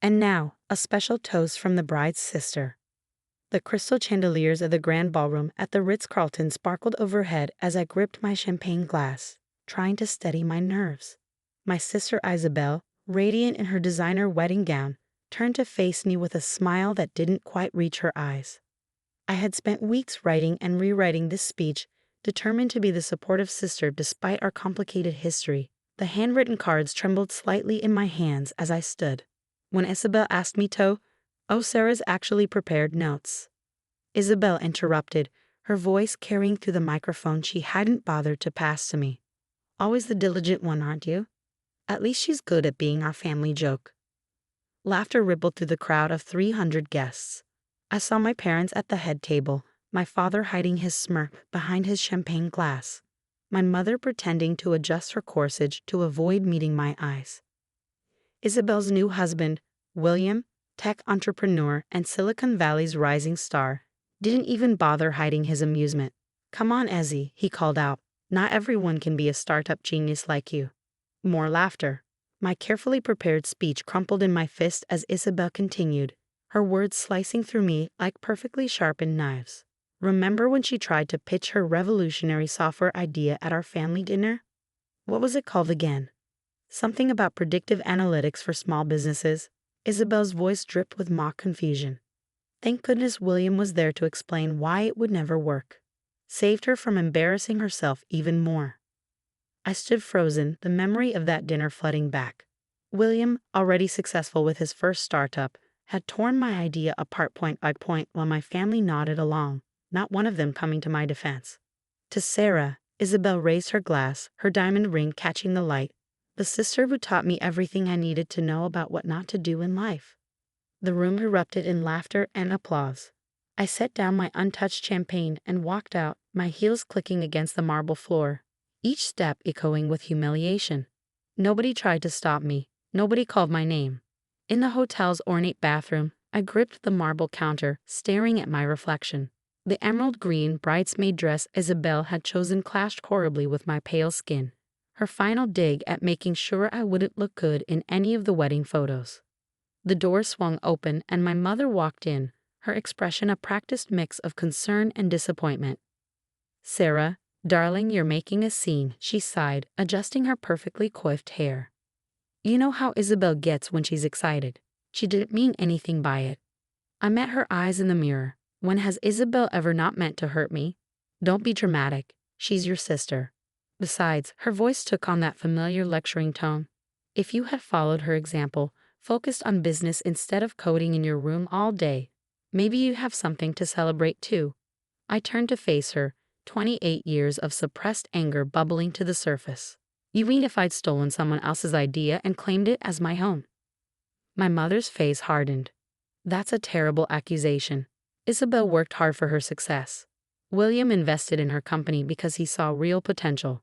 And now, a special toast from the bride's sister. The crystal chandeliers of the Grand Ballroom at the Ritz-Carlton sparkled overhead as I gripped my champagne glass, trying to steady my nerves. My sister Isabelle, radiant in her designer wedding gown, turned to face me with a smile that didn't quite reach her eyes. I had spent weeks writing and rewriting this speech, determined to be the supportive sister despite our complicated history. The handwritten cards trembled slightly in my hands as I stood. When Isabelle asked me to, "Oh, Sarah's actually prepared notes." Isabelle interrupted, her voice carrying through the microphone she hadn't bothered to pass to me. "Always the diligent one, aren't you? At least she's good at being our family joke." Laughter rippled through the crowd of 300 guests. I saw my parents at the head table, my father hiding his smirk behind his champagne glass, my mother pretending to adjust her corsage to avoid meeting my eyes. Isabelle's new husband, William, tech entrepreneur and Silicon Valley's rising star, didn't even bother hiding his amusement. "Come on, Ezzy," he called out. "Not everyone can be a startup genius like you." More laughter. My carefully prepared speech crumpled in my fist as Isabelle continued, her words slicing through me like perfectly sharpened knives. "Remember when she tried to pitch her revolutionary software idea at our family dinner? What was it called again? Something about predictive analytics for small businesses." Isabelle's voice dripped with mock confusion. Thank goodness William was there to explain why it would never work. Saved her from embarrassing herself even more. I stood frozen, the memory of that dinner flooding back. William, already successful with his first startup, had torn my idea apart point by point while my family nodded along, not one of them coming to my defense. To Sarah, Isabelle raised her glass, her diamond ring catching the light, the sister who taught me everything I needed to know about what not to do in life. The room erupted in laughter and applause. I set down my untouched champagne and walked out, my heels clicking against the marble floor, each step echoing with humiliation. Nobody tried to stop me. Nobody called my name. In the hotel's ornate bathroom, I gripped the marble counter, staring at my reflection. The emerald green bridesmaid dress Isabelle had chosen clashed horribly with my pale skin, her final dig at making sure I wouldn't look good in any of the wedding photos. The door swung open and my mother walked in, her expression a practiced mix of concern and disappointment. "Sarah, darling, you're making a scene," she sighed, adjusting her perfectly coiffed hair. You know how Isabelle gets when she's excited. She didn't mean anything by it. I met her eyes in the mirror. When has Isabelle ever not meant to hurt me? Don't be dramatic. She's your sister. Besides, her voice took on that familiar lecturing tone. If you had followed her example, focused on business instead of coding in your room all day, maybe you have something to celebrate too. I turned to face her, 28 years of suppressed anger bubbling to the surface. "You mean if I'd stolen someone else's idea and claimed it as my own?" My mother's face hardened. "That's a terrible accusation. Isabelle worked hard for her success. William invested in her company because he saw real potential.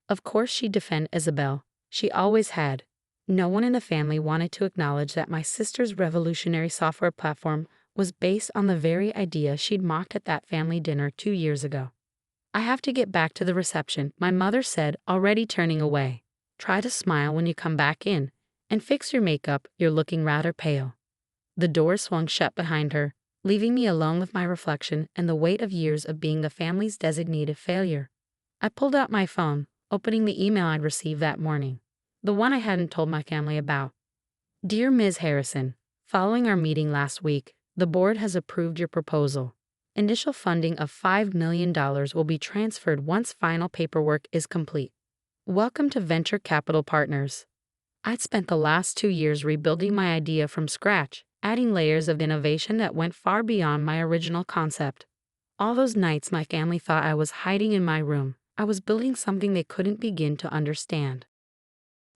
Of course she'd defend Isabelle. She always had. No one in the family wanted to acknowledge that my sister's revolutionary software platform was based on the very idea she'd mocked at that family dinner 2 years ago. "I have to get back to the reception," my mother said, already turning away. "Try to smile when you come back in, and fix your makeup, you're looking rather pale." The door swung shut behind her, leaving me alone with my reflection and the weight of years of being the family's designated failure. I pulled out my phone, opening the email I'd received that morning, the one I hadn't told my family about. "Dear Ms. Harrison, following our meeting last week, the board has approved your proposal. Initial funding of $5 million will be transferred once final paperwork is complete. Welcome to Venture Capital Partners." I'd spent the last 2 years rebuilding my idea from scratch, adding layers of innovation that went far beyond my original concept. All those nights my family thought I was hiding in my room, I was building something they couldn't begin to understand.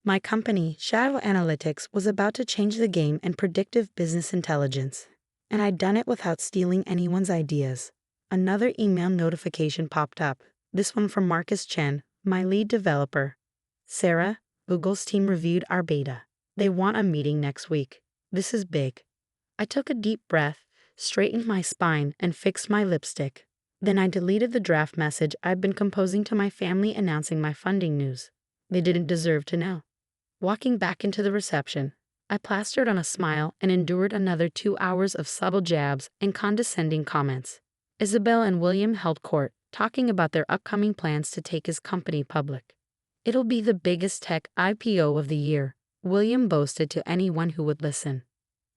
My company, Shadow Analytics, was about to change the game in predictive business intelligence. And I'd done it without stealing anyone's ideas. Another email notification popped up, this one from Marcus Chen, my lead developer. "Sarah, Google's team reviewed our beta. They want a meeting next week. This is big." I took a deep breath, straightened my spine, and fixed my lipstick. Then I deleted the draft message I'd been composing to my family announcing my funding news. They didn't deserve to know. Walking back into the reception, I plastered on a smile and endured another 2 hours of subtle jabs and condescending comments. Isabelle and William held court, talking about their upcoming plans to take his company public. "It'll be the biggest tech IPO of the year," William boasted to anyone who would listen.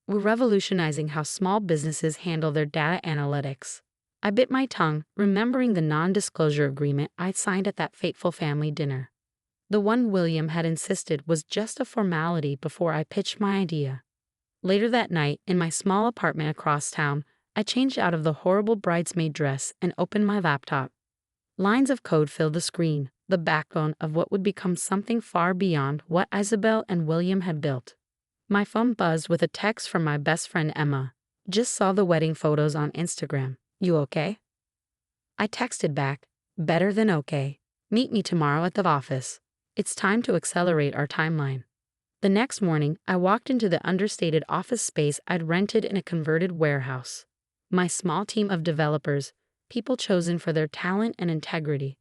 "We're revolutionizing how small businesses handle their data analytics." I bit my tongue, remembering the non-disclosure agreement I'd signed at that fateful family dinner. The one William had insisted was just a formality before I pitched my idea. Later that night, in my small apartment across town, I changed out of the horrible bridesmaid dress and opened my laptop. Lines of code filled the screen, the backbone of what would become something far beyond what Isabelle and William had built. My phone buzzed with a text from my best friend Emma. "Just saw the wedding photos on Instagram. You okay?" I texted back, "Better than okay. Meet me tomorrow at the office. It's time to accelerate our timeline." The next morning, I walked into the understated office space I'd rented in a converted warehouse. My small team of developers, people chosen for their talent and integrity,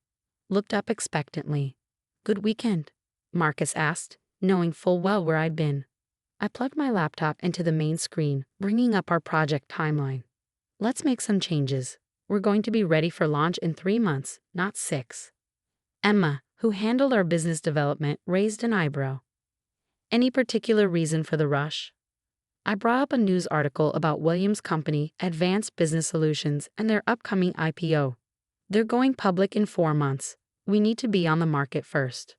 looked up expectantly. "Good weekend?" Marcus asked, knowing full well where I'd been. I plugged my laptop into the main screen, bringing up our project timeline. "Let's make some changes. We're going to be ready for launch in 3 months, not 6. Emma, who handled our business development, raised an eyebrow. "Any particular reason for the rush?" I brought up a news article about Williams' company, Advanced Business Solutions, and their upcoming IPO. "They're going public in 4 months. We need to be on the market first."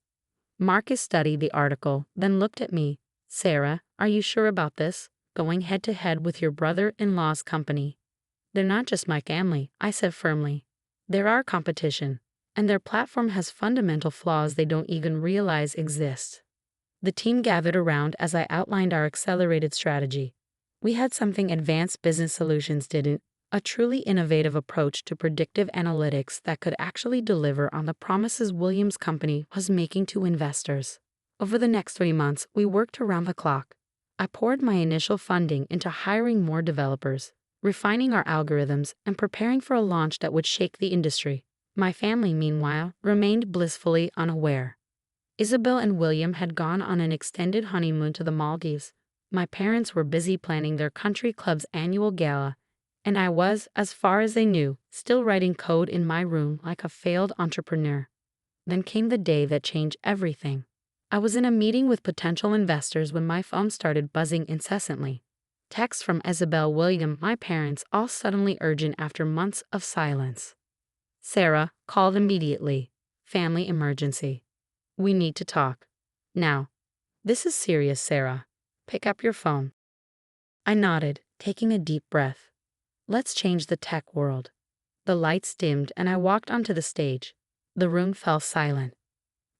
Marcus studied the article, then looked at me. "Sarah, are you sure about this? Going head-to-head with your brother-in-law's company?" "They're not just my family," I said firmly. "They're our competition, and their platform has fundamental flaws they don't even realize exist." The team gathered around as I outlined our accelerated strategy. We had something Advanced Business Solutions didn't, a truly innovative approach to predictive analytics that could actually deliver on the promises Williams' company was making to investors. Over the next 3 months, we worked around the clock. I poured my initial funding into hiring more developers, refining our algorithms, and preparing for a launch that would shake the industry. My family, meanwhile, remained blissfully unaware. Isabelle and William had gone on an extended honeymoon to the Maldives. My parents were busy planning their country club's annual gala, and I was, as far as they knew, still writing code in my room like a failed entrepreneur. Then came the day that changed everything. I was in a meeting with potential investors when my phone started buzzing incessantly. Texts from Isabelle, William, my parents, all suddenly urgent after months of silence. "Sarah, called immediately. Family emergency. We need to talk. Now. This is serious, Sarah. Pick up your phone." I nodded, taking a deep breath. Let's change the tech world. The lights dimmed and I walked onto the stage. The room fell silent.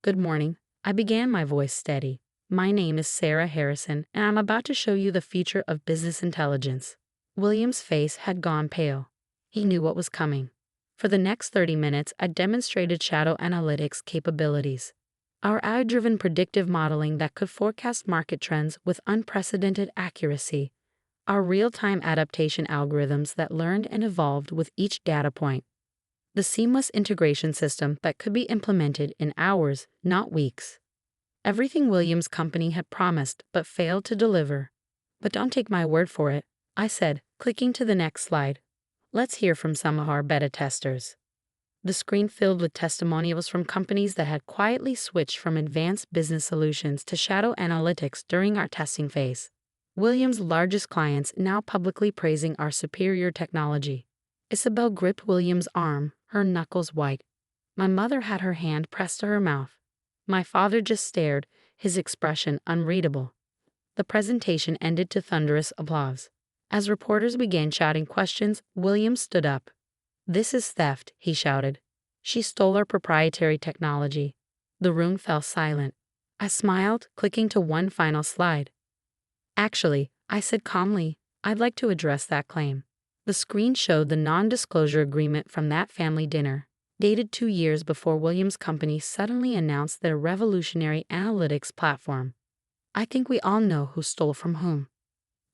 "Good morning," I began, my voice steady. "My name is Sarah Harrison, and I'm about to show you the future of business intelligence." William's face had gone pale. He knew what was coming. For the next 30 minutes, I demonstrated shadow analytics capabilities. Our AI-driven predictive modeling that could forecast market trends with unprecedented accuracy. Our real-time adaptation algorithms that learned and evolved with each data point. The seamless integration system that could be implemented in hours, not weeks. Everything Williams' company had promised but failed to deliver. "But don't take my word for it," I said, clicking to the next slide. "Let's hear from some of our beta testers." The screen filled with testimonials from companies that had quietly switched from Advanced Business Solutions to shadow analytics during our testing phase. Williams' largest clients now publicly praising our superior technology. Isabelle gripped Williams' arm, her knuckles white. My mother had her hand pressed to her mouth. My father just stared, his expression unreadable. The presentation ended to thunderous applause. As reporters began shouting questions, Williams stood up. "This is theft," he shouted. "She stole our proprietary technology." The room fell silent. I smiled, clicking to one final slide. "Actually," I said calmly, "I'd like to address that claim." The screen showed the non-disclosure agreement from that family dinner, dated 2 years before Williams' company suddenly announced their revolutionary analytics platform. "I think we all know who stole from whom."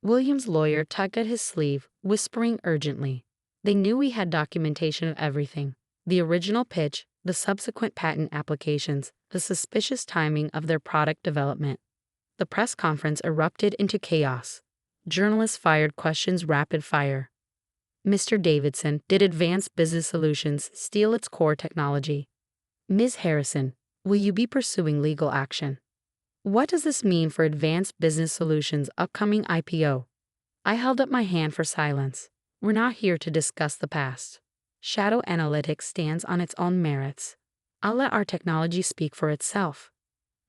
Williams' lawyer tugged at his sleeve, whispering urgently. They knew we had documentation of everything. The original pitch, the subsequent patent applications, the suspicious timing of their product development. The press conference erupted into chaos. Journalists fired questions rapid fire. Mr. Davidson, did Advanced Business Solutions steal its core technology? Ms. Harrison, will you be pursuing legal action? What does this mean for Advanced Business Solutions' upcoming IPO? I held up my hand for silence. We're not here to discuss the past. Shadow analytics stands on its own merits. I'll let our technology speak for itself.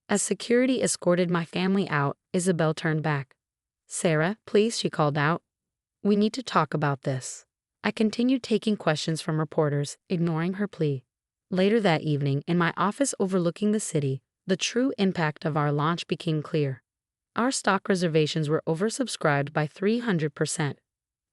As security escorted my family out, Isabelle turned back. Sarah, please, she called out. We need to talk about this. I continued taking questions from reporters, ignoring her plea. Later that evening, in my office overlooking the city, the true impact of our launch became clear. Our stock reservations were oversubscribed by 300%.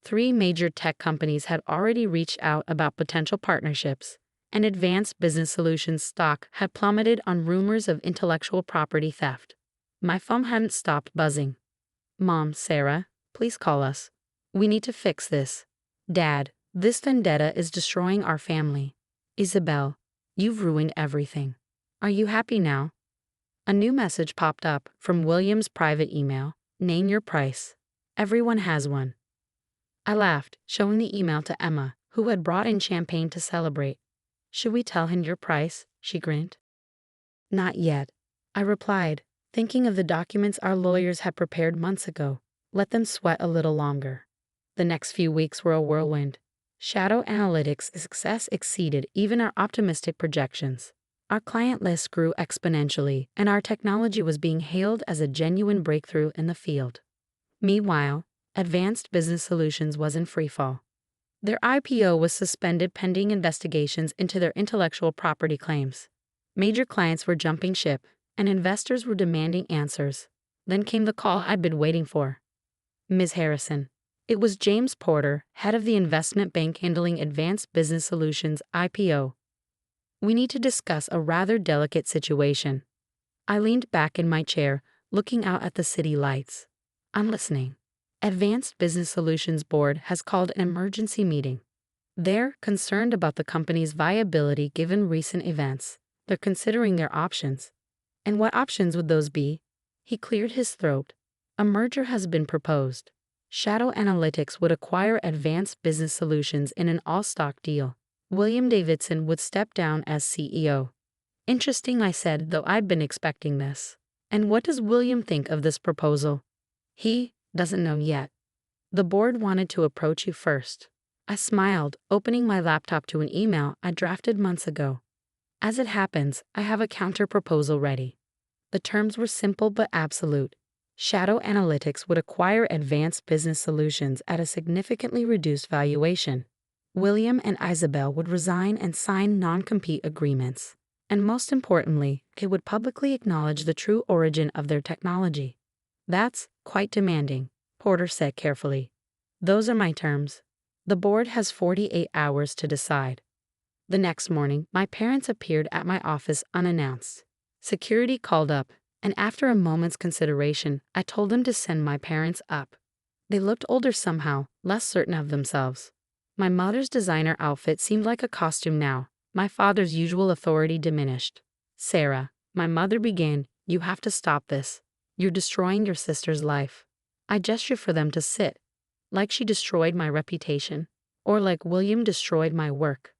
3 major tech companies had already reached out about potential partnerships, and Advanced Business Solutions stock had plummeted on rumors of intellectual property theft. My phone hadn't stopped buzzing. Mom, Sarah, please call us. We need to fix this. Dad, this vendetta is destroying our family. Isabelle, you've ruined everything. Are you happy now? A new message popped up from William's private email. Name your price. Everyone has one. I laughed, showing the email to Emma, who had brought in champagne to celebrate. Should we tell him your price? She grinned. Not yet, I replied, thinking of the documents our lawyers had prepared months ago. Let them sweat a little longer. The next few weeks were a whirlwind. Shadow Analytics' success exceeded even our optimistic projections. Our client list grew exponentially, and our technology was being hailed as a genuine breakthrough in the field. Meanwhile, Advanced Business Solutions was in freefall. Their IPO was suspended pending investigations into their intellectual property claims. Major clients were jumping ship, and investors were demanding answers. Then came the call I'd been waiting for. Ms. Harrison. It was James Porter, head of the investment bank handling Advanced Business Solutions IPO. We need to discuss a rather delicate situation. I leaned back in my chair, looking out at the city lights. I'm listening. Advanced Business Solutions Board has called an emergency meeting. They're concerned about the company's viability given recent events. They're considering their options. And what options would those be? He cleared his throat. A merger has been proposed. Shadow Analytics would acquire Advanced Business Solutions in an all-stock deal. William Davidson would step down as CEO. Interesting, I said, though I'd been expecting this. And what does William think of this proposal? He doesn't know yet. The board wanted to approach you first. I smiled, opening my laptop to an email I drafted months ago. As it happens, I have a counter-proposal ready. The terms were simple but absolute. Shadow Analytics would acquire Advanced Business Solutions at a significantly reduced valuation. William and Isabelle would resign and sign non-compete agreements. And most importantly, they would publicly acknowledge the true origin of their technology. That's quite demanding, Porter said carefully. Those are my terms. The board has 48 hours to decide. The next morning, my parents appeared at my office unannounced. Security called up, and after a moment's consideration, I told them to send my parents up. They looked older somehow, less certain of themselves. My mother's designer outfit seemed like a costume now. My father's usual authority diminished. Sarah, my mother began, you have to stop this. You're destroying your sister's life. I gestured for them to sit, like she destroyed my reputation, or like William destroyed my work.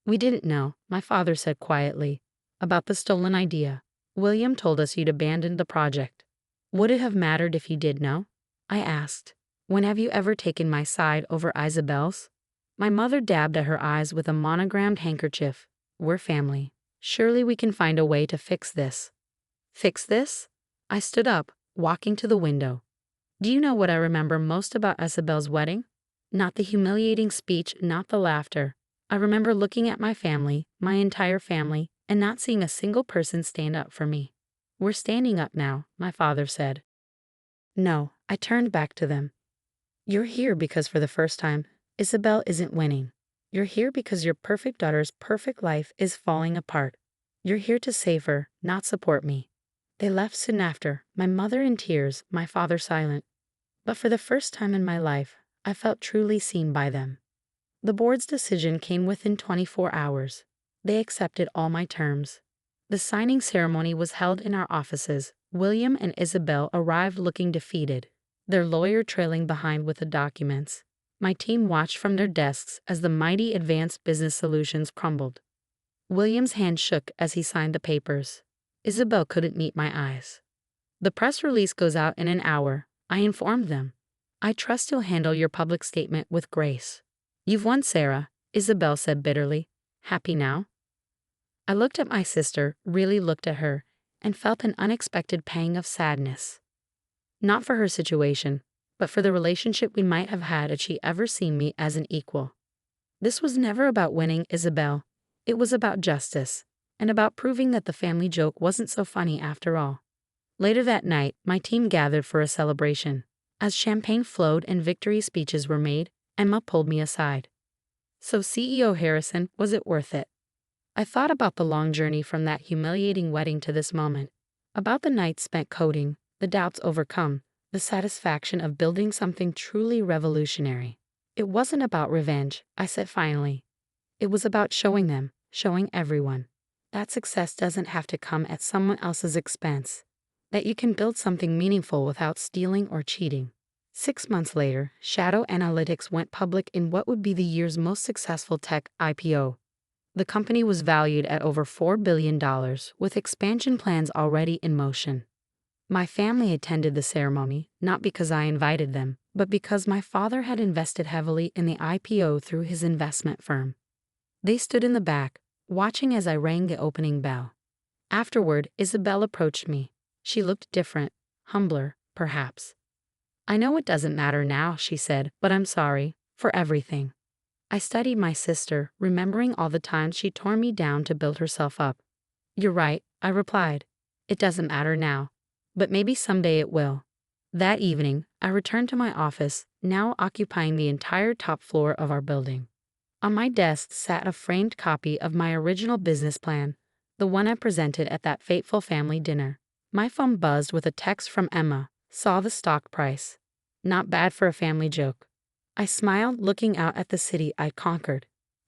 We didn't know, my father said quietly, about the stolen idea. William told us you'd abandoned the project. Would it have mattered if you did know? I asked. When have you ever taken my side over Isabelle's? My mother dabbed at her eyes with a monogrammed handkerchief. We're family. Surely we can find a way to fix this. Fix this? I stood up, walking to the window. Do you know what I remember most about Isabelle's wedding? Not the humiliating speech, not the laughter. I remember looking at my family, my entire family, and not seeing a single person stand up for me. We're standing up now, my father said. No, I turned back to them. You're here because for the first time, Isabelle isn't winning. You're here because your perfect daughter's perfect life is falling apart. You're here to save her, not support me. They left soon after, my mother in tears, my father silent. But for the first time in my life, I felt truly seen by them. The board's decision came within 24 hours. They accepted all my terms. The signing ceremony was held in our offices, William and Isabelle arrived looking defeated, their lawyer trailing behind with the documents. My team watched from their desks as the mighty Advanced Business Solutions crumbled. William's hand shook as he signed the papers. Isabelle couldn't meet my eyes. The press release goes out in an hour, I informed them. I trust you'll handle your public statement with grace. You've won, Sarah, Isabelle said bitterly. Happy now? I looked at my sister, really looked at her, and felt an unexpected pang of sadness. Not for her situation, but for the relationship we might have had had she ever seen me as an equal. This was never about winning, Isabelle. It was about justice, and about proving that the family joke wasn't so funny after all. Later that night, my team gathered for a celebration. As champagne flowed and victory speeches were made, Emma pulled me aside. So CEO Harrison, was it worth it? I thought about the long journey from that humiliating wedding to this moment, about the nights spent coding, the doubts overcome, the satisfaction of building something truly revolutionary. It wasn't about revenge, I said finally. It was about showing them, showing everyone, that success doesn't have to come at someone else's expense, that you can build something meaningful without stealing or cheating. 6 months later, Shadow Analytics went public in what would be the year's most successful tech IPO. The company was valued at over $4 billion, with expansion plans already in motion. My family attended the ceremony, not because I invited them, but because my father had invested heavily in the IPO through his investment firm. They stood in the back, watching as I rang the opening bell. Afterward, Isabelle approached me. She looked different, humbler, perhaps. I know it doesn't matter now, she said, but I'm sorry, for everything. I studied my sister, remembering all the times she tore me down to build herself up. You're right, I replied. It doesn't matter now, but maybe someday it will. That evening, I returned to my office, now occupying the entire top floor of our building. On my desk sat a framed copy of my original business plan, the one I presented at that fateful family dinner. My phone buzzed with a text from Emma. Saw the stock price. Not bad for a family joke. I smiled, looking out at the city I'd conquered.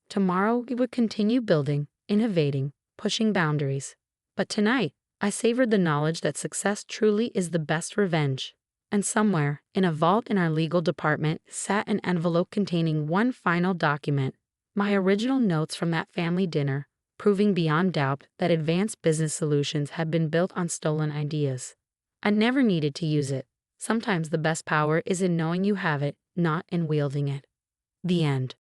Tomorrow we would continue building, innovating, pushing boundaries. But tonight, I savored the knowledge that success truly is the best revenge. And somewhere, in a vault in our legal department, sat an envelope containing one final document, my original notes from that family dinner, proving beyond doubt that Advanced Business Solutions had been built on stolen ideas. I never needed to use it. Sometimes the best power is in knowing you have it, not in wielding it. The end.